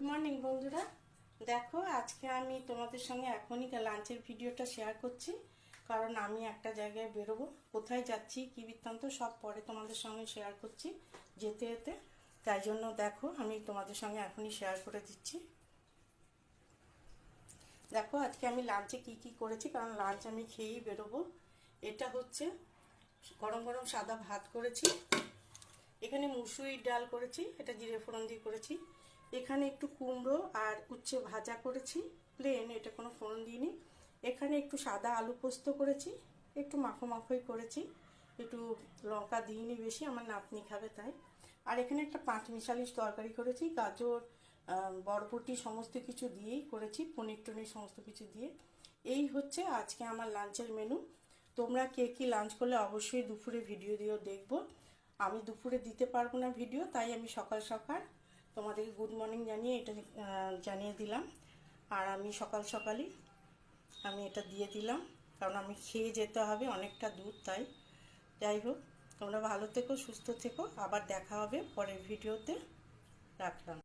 Good morning বন্ধুরা। দেখো আজকে আমি তোমাদের সঙ্গে এখনই লাঞ্চের ভিডিওটা শেয়ার করছি, কারণ আমি একটা জায়গায় বেরোবো। কোথায় যাচ্ছি কি বৃত্তান্ত সব পরে তোমাদের সঙ্গে শেয়ার করছি যেতে যেতে। তাই জন্য দেখো আমি তোমাদের সঙ্গে এখনই শেয়ার করে দিচ্ছি। দেখো আজকে আমি লাঞ্চে কি কি করেছি, কারণ লাঞ্চ আমি খেয়েই বেরোবো। এটা হচ্ছে গরম গরম সাদা ভাত করেছি, এখানে মুসুরির ডাল করেছি, এটা জিরে ফোড়ন দিয়ে করেছি। এখানে একটু কুমড়ো আর উচ্ছে ভাজা করেছি, প্লেন, এটা কোনো ফোড়ন দিইনি। এখানে একটু সাদা আলু পোস্ত করেছি, একটু মাখো মাখোই করেছি, একটু লঙ্কা দিইনি বেশি, আমার নাতনি খাবে তাই। আর এখানে একটা পাঁচমিশালি তরকারি করেছি, গাজর বরবটি সমস্ত কিছু দিয়েই করেছি, পনির টনির সমস্ত কিছু দিয়ে। এই হচ্ছে আজকে আমার লাঞ্চের মেনু। তোমরা কে কী লাঞ্চ করলে অবশ্যই দুপুরে ভিডিও দিয়েও দেখবো। আমি দুপুরে দিতে পারবো না ভিডিও, তাই আমি সকাল সকাল তোমাদেরকে গুড মর্নিং জানিয়ে এটা জানিয়ে দিলাম। আর আমি সকাল সকালই আমি এটা দিয়ে দিলাম, কারণ আমি খেয়ে যেতে হবে, অনেকটা দূর। তাই যাই হোক, তোমরা ভালো থেকো, সুস্থ থেকো, আবার দেখা হবে পরের ভিডিওতে। রাখলাম।